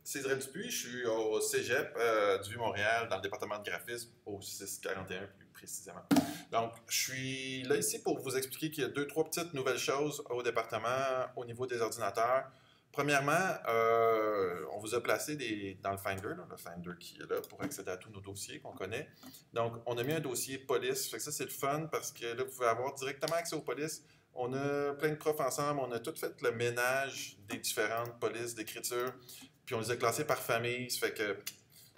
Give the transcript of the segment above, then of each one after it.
Cédric Dupuis, je suis au Cégep du Vieux-Montréal, dans le département de graphisme, au 641 plus précisément. Donc, je suis là ici pour vous expliquer qu'il y a deux, trois petites nouvelles choses au département au niveau des ordinateurs. Premièrement, on vous a placé dans le Finder, là, le Finder qui est là pour accéder à tous nos dossiers qu'on connaît. Donc, on a mis un dossier police. Fait que ça, c'est le fun parce que là, vous pouvez avoir directement accès aux polices. On a plein de profs ensemble, on a tout fait le ménage des différentes polices d'écriture, puis on les a classées par famille. Ça fait que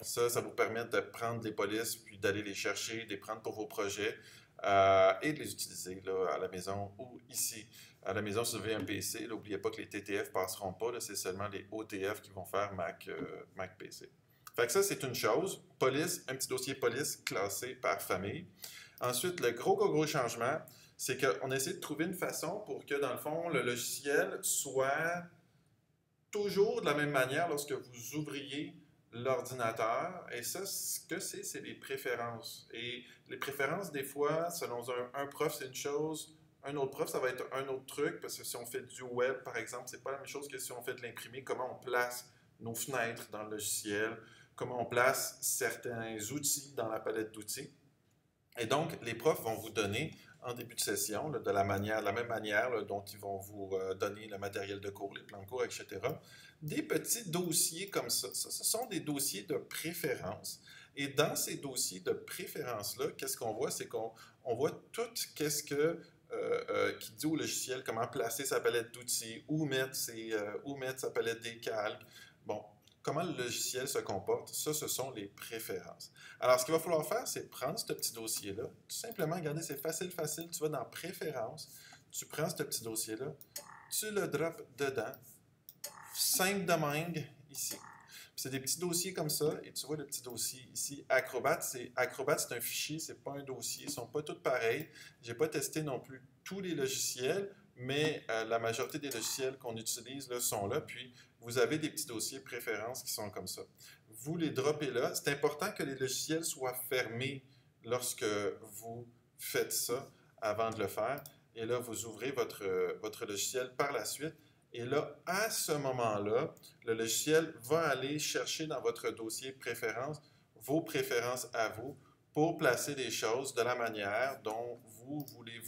ça vous permet de prendre les polices, puis d'aller les chercher, de les prendre pour vos projets et de les utiliser là, à la maison ou ici. À la maison, si vous avez un PC, n'oubliez pas que les TTF ne passeront pas, c'est seulement les OTF qui vont faire Mac PC. Fait que ça, c'est une chose. Police, un petit dossier police classé par famille. Ensuite, le gros changement, c'est qu'on essaie de trouver une façon pour que, dans le fond, le logiciel soit toujours de la même manière lorsque vous ouvriez l'ordinateur. Et ça, ce que c'est les préférences. Et les préférences, des fois, selon un prof, c'est une chose. Un autre prof, ça va être un autre truc, parce que si on fait du web, par exemple, c'est pas la même chose que si on fait de l'imprimé. Comment on place nos fenêtres dans le logiciel, comment on place certains outils dans la palette d'outils. Et donc, les profs vont vous donner, en début de session, là, de la même manière là, dont ils vont vous donner le matériel de cours, les plans de cours, etc., des petits dossiers comme ça. Ce sont des dossiers de préférence. Et dans ces dossiers de préférence-là, qu'est-ce qu'on voit? C'est qu'on voit tout qui dit au logiciel comment placer sa palette d'outils, où mettre sa palette des calques. Bon, comment le logiciel se comporte, ça, ce sont les préférences. Alors, ce qu'il va falloir faire, c'est prendre ce petit dossier-là, tout simplement, regardez, c'est facile, tu vas dans Préférences, tu prends ce petit dossier-là, tu le drops dedans, simple de même, ici. C'est des petits dossiers comme ça, et tu vois le petit dossier ici, Acrobat, c'est un fichier, c'est pas un dossier, ils sont pas tous pareils. J'ai pas testé non plus tous les logiciels, mais la majorité des logiciels qu'on utilise là, sont là, puis vous avez des petits dossiers préférences qui sont comme ça. Vous les droppez là. C'est important que les logiciels soient fermés lorsque vous faites ça avant de le faire. Et là, vous ouvrez votre logiciel par la suite. Et là, à ce moment-là, le logiciel va aller chercher dans votre dossier préférences vos préférences à vous pour placer des choses de la manière dont vous voulez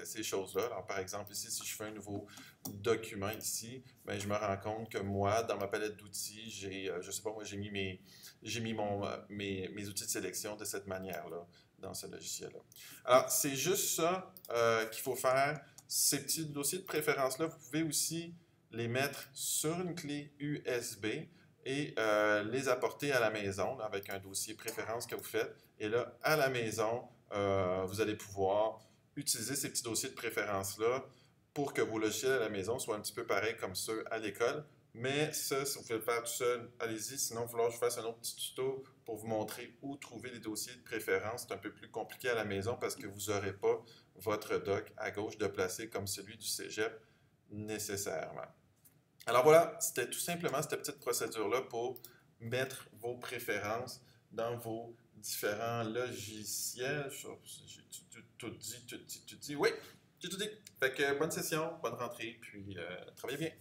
ces choses-là. Alors, par exemple, ici, si je fais un nouveau document ici, ben, je me rends compte que moi, dans ma palette d'outils, je sais pas, moi, j'ai mis mes outils de sélection de cette manière-là, dans ce logiciel-là. Alors, c'est juste ça qu'il faut faire. Ces petits dossiers de préférence-là, vous pouvez aussi les mettre sur une clé USB et les apporter à la maison là, avec un dossier préférence que vous faites. Et là, à la maison, vous allez pouvoir utiliser ces petits dossiers de préférence-là pour que vos logiciels à la maison soient un petit peu pareils comme ceux à l'école. Mais ça, si vous pouvez le faire tout seul, allez-y. Sinon, il va falloir que je fasse un autre petit tuto pour vous montrer où trouver les dossiers de préférence. C'est un peu plus compliqué à la maison parce que vous n'aurez pas votre doc à gauche de placer comme celui du Cégep nécessairement. Alors voilà, c'était tout simplement cette petite procédure-là pour mettre vos préférences dans vos différents logiciels. J'ai tout dit. Oui, j'ai tout dit. Fait que bonne session, bonne rentrée, puis travaillez bien.